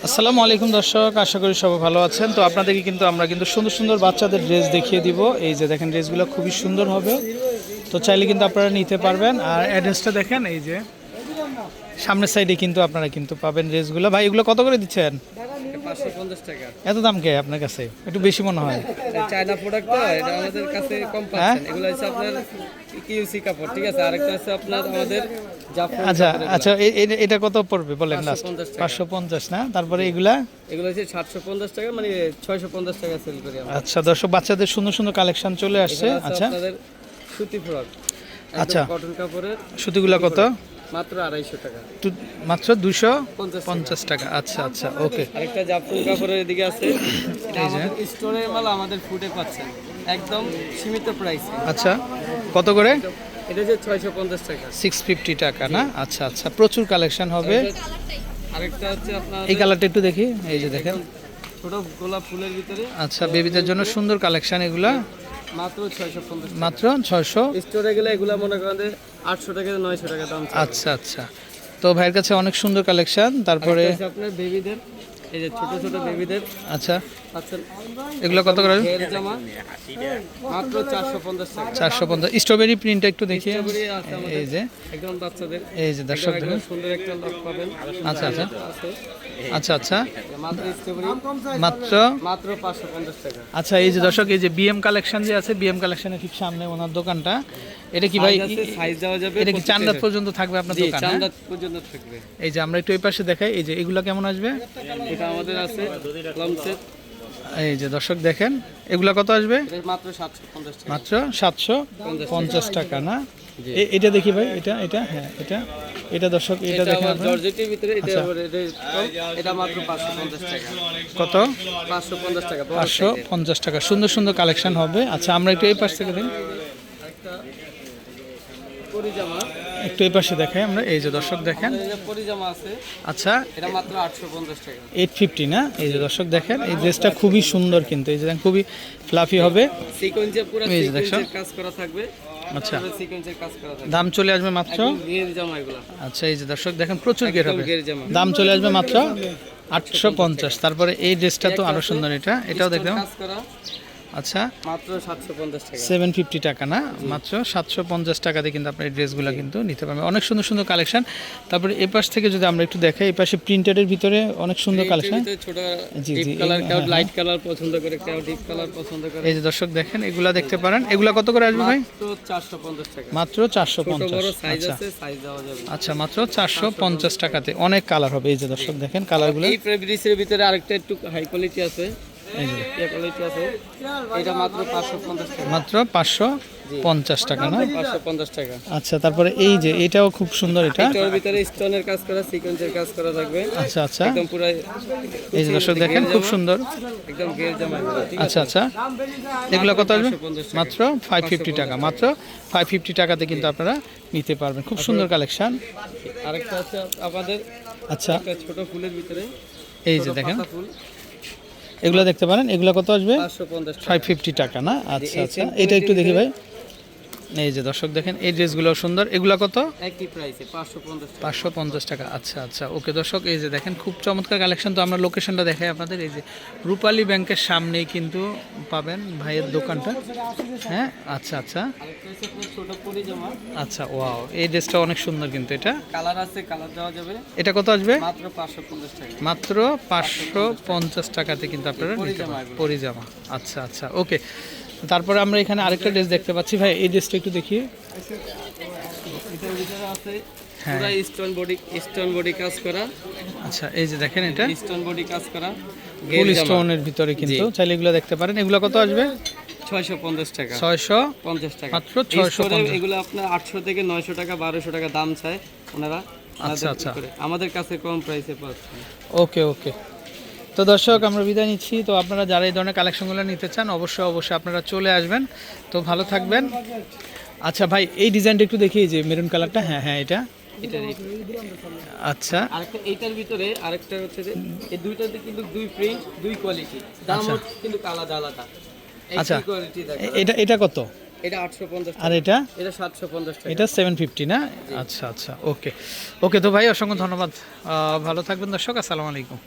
আসসালামু আলাইকুম দর্শক, আশা করি সবাই ভালো আছেন। তো আপনাদেরকে কিন্তু আমরা সুন্দর সুন্দর বাচ্চাদের ড্রেস দেখিয়ে দিব। এই যে দেখেন, ড্রেসগুলো খুবই সুন্দর হবে, তো চাইলে কিন্তু আপনারা নিতে পারবেন। আর অ্যাড্রেসটা দেখেন, এই যে সামনের সাইডে কিন্তু আপনারা কিন্তু পাবেন ড্রেসগুলো। ভাই, এগুলো কত করে দিচ্ছেন? 550 টাকা। এত দাম কে আপনার কাছে? একটু বেশি মনে হয়। চায়না প্রোডাক্ট তো, এটা আমাদের কাছে কম পাচ্ছেন। এগুলো হচ্ছে আপনার কিউসি কাপড়, ঠিক আছে। আরেকটা আছে আপনার আমাদের জাফরান। আচ্ছা আচ্ছা, এটা কত পড়বে বলেন? লাস্ট 550 না? তারপরে এগুলো হচ্ছে 750 টাকা, মানে 650 টাকা সেল করি আমরা। আচ্ছা দর্শক, বাচ্চাদের সুন্দর সুন্দর কালেকশন চলে আসছে। আচ্ছা, আপনাদের সুতি ফ্রক, আচ্ছা কটন কাপড়ের। সুতিগুলো কত? মাত্র 250 টাকা। মাত্র 250 টাকা। আচ্ছা আচ্ছা, ওকে। আরেকটা জাফরান কাপড়ের এদিকে আছে, এটা আমাদের স্টোরের মাল, আমাদের ফুডে পাচ্ছেন একদম সীমিত প্রাইসে। আচ্ছা, কত করে? এটা হচ্ছে 650 টাকা। 650 টাকা না? আচ্ছা আচ্ছা, প্রচুর কালেকশন হবে। আরেকটা হচ্ছে আপনার এই কালারটা একটু দেখি। এই যে দেখেন, ছোট গোলাপ ফুলের ভিতরে। আচ্ছা, বেবিদের জন্য সুন্দর কালেকশন এগুলা। মাত্র 650 টাকা। মাত্র 600। স্টোরে গেলে এগুলা মনে করেন 800 টাকা 900 টাকা দাম। আচ্ছা আচ্ছা, তো ভাইয়ের কাছে অনেক সুন্দর কালেকশন। তারপরে আপনার বেবিদের, এই যে ছোট ছোট বেবিদের। আচ্ছা, আচ্ছা, এগুলো কত করে? এর জামা মাত্র 450 টাকা। 450। স্ট্রবেরি প্রিন্টটা একটু দেখি। স্ট্রবেরি আছে আমাদের, এই যে একদম বাচ্চাদের। এই যে দর্শক একদম দেখুন, সুন্দর একটা লক পাবেন। আচ্ছা আচ্ছা আছে আচ্ছা আচ্ছা, মাত্র স্ট্রবেরি মাত্র 550 টাকা। আচ্ছা, এই যে দর্শক, এই যে বিএম কালেকশন যে আছে, বিএম কালেকশনের ঠিক সামনে ওনার দোকানটা। এটা কি ভাই, সাইজ দেওয়া যাবে? এটা কি চান্দাত পর্যন্ত থাকবে আপনার দোকান? চান্দাত পর্যন্ত থাকবে। এই যে আমরা একটু এই পাশে দেখাই, এই যে এগুলো কেমন আসবে? এটা আমাদের আছে লমসেট। এই যে দর্শক দেখেন, এগুলা কত আসবে? এটা মাত্র 750 টাকা। মাত্র 750 টাকা না? এটা দেখি ভাই, এটা এটা হ্যাঁ, এটা দর্শক, এটা দেখেন আপনারা। জর্জেটের ভিতরে এটা এটা মাত্র 550 টাকা। কত? 550 টাকা। 550 টাকা। সুন্দর সুন্দর কালেকশন হবে। আচ্ছা, আমরা একটু এই পাশ থেকে দিন, একটা পরিজামা, একটু এই পাশে দেখাই আমরা। এই যে দর্শক দেখেন, এই যে পরিজামা আছে, আচ্ছা, এটা মাত্র 850 টাকা। 850 না? এই যে দর্শক দেখেন, এই ড্রেসটা খুবই সুন্দর, কিন্তু এই যে দেখেন খুবই ফ্লাফি হবে। সিকোয়েন্সে পুরো সিকোয়েন্সের কাজ করা থাকবে। আচ্ছা, পুরো সিকোয়েন্সের কাজ করা থাকবে। দাম চলে আসবে মাত্র। গের জামা এগুলো। আচ্ছা, এই যে দর্শক দেখেন, প্রচুর গের হবে। গের জামা দাম চলে আসবে মাত্র 850। তারপরে এই ড্রেসটা তো আরো সুন্দর, এটাও দেখলাম। কাজ করা আচ্ছা, মাত্র 750 টাকা। 750 টাকা না? মাত্র 750 টাকাতে কিন্তু আপনার এই ড্রেসগুলো কিন্তু নিতে পারবেন। অনেক সুন্দর সুন্দর কালেকশন। তারপরে এই পাশ থেকে যদি আমরা একটু দেখাই, এই পাশে প্রিন্টেডের ভিতরে অনেক সুন্দর কালেকশন। ছোট জি ডিপ জি, কালার, কেউ লাইট কালার পছন্দ করে, কেউ ডিপ কালার পছন্দ করে। এই যে দর্শক দেখেন, এগুলা দেখতে পারেন। এগুলা কত করে আসবে ভাই? মাত্র 450 টাকা। মাত্র ছোট 450। বড় সাইজ আচ্ছা আছে, সাইজ দেওয়া যাবে। আচ্ছা, মাত্র 450 টাকাতে অনেক কালার হবে। এই যে দর্শক দেখেন কালারগুলো। এই ফেব্রিক্সের ভিতরে আরেকটা একটু হাই কোয়ালিটি আছে, এই যে এই কোয়ালিটি আছে, এটা মাত্র 550 টাকা। মাত্র 550 টাকা না? 550 টাকা। আচ্ছা, তারপরে এই যে এটাও খুব সুন্দর। এটার ভিতরে স্টোনের কাজ করা, সিকোয়েন্সের কাজ করা থাকবে। আচ্ছা আচ্ছা, একদম পুরো এই যে দর্শক দেখেন, খুব সুন্দর। একদম গের জামা এগুলো, ঠিক আছে। আচ্ছা আচ্ছা, এগুলো কত আসবে? 550 টাকা। মাত্র 550 টাকা। মাত্র 550 টাকাতে কিন্তু আপনারা নিতে পারবেন। খুব সুন্দর কালেকশন। আরেকটা আছে আমাদের, আচ্ছা, একটা ছোট ফুলের ভিতরে, এই যে দেখেন, পাতা ফুল, এগুলো দেখতে পারেন। এগুলো কত আসবে? 550 টাকা। 550 টাকা না? আচ্ছা আচ্ছা, এটা একটু দেখি ভাই। এই যে দর্শক দেখেন, এই ড্রেসগুলো সুন্দর। এগুলো কত? একই প্রাইসে 550 টাকা। 550 টাকা। আচ্ছা আচ্ছা, ওকে দর্শক, এই যে দেখেন খুব চমৎকার কালেকশন। তো আমরা লোকেশনটা দেখাই আপনাদের। এই যে রূপালী ব্যাংকের সামনেই কিন্তু পাবেন ভাইয়ের দোকানটা। হ্যাঁ, আচ্ছা আচ্ছা আরেকটা আছে আপনার ছোট পরিজামা। আচ্ছা, ওয়াও, এই ড্রেসটা অনেক সুন্দর কিন্তু। এটা কালার আছে, কালার দেওয়া যাবে। এটা কত আসবে? মাত্র 550 টাকা। মাত্র 550 টাকাতে কিন্তু আপনারা নিতে পারবেন পরিজামা। আচ্ছা আচ্ছা, ওকে। তারপরে আমরা এখানে আরেকটা ড্রেস দেখতে পাচ্ছি ভাই, এই ড্রেসটা একটু দেখি। এটার ভিতরে আছে হ্যাঁ, পুরো স্টোন বডি কাজ করা। আচ্ছা, এই যে দেখেন, এটা স্টোন বডি কাজ করা, ফুল স্টোনের ভিতরে কিন্তু। চাইলে এগুলো দেখতে পারেন। এগুলো কত আসবে? 650 টাকা। 650 টাকা। মাত্র 650। এগুলো আপনার 800 থেকে 900 টাকা, 1200 টাকা দাম চায় ওনারা। আচ্ছা আচ্ছা, আমাদের কাছে কম প্রাইসে পাচ্ছেন। ওকে ওকে। তো দর্শক, আমরা বিদায় নিচ্ছি। তো আপনারা যারা এই ধরনের কালেকশনগুলো নিতে চান, অবশ্যই আপনারা চলে আসবেন। তো ভালো থাকবেন। আচ্ছা ভাই, এই ডিজাইনটা একটু দেখি, যে মেরুন কালারটা। হ্যাঁ হ্যাঁ, এটা আচ্ছা। আরেকটা এইটার ভিতরে আরেকটা হচ্ছে যে এই দুইটাতে কিন্তু দুই প্রিন্ট, দুই কোয়ালিটি, দাম কিন্তু আলাদা আলাদা। আচ্ছা, এটা কত? এটা 850 আর টাকা, এটা এটা 750 টাকা। এটা 750 না? আচ্ছা আচ্ছা, ওকে ওকে। তো ভাই অসংখ্য ধন্যবাদ, ভালো থাকবেন দর্শক, আসসালামু আলাইকুম।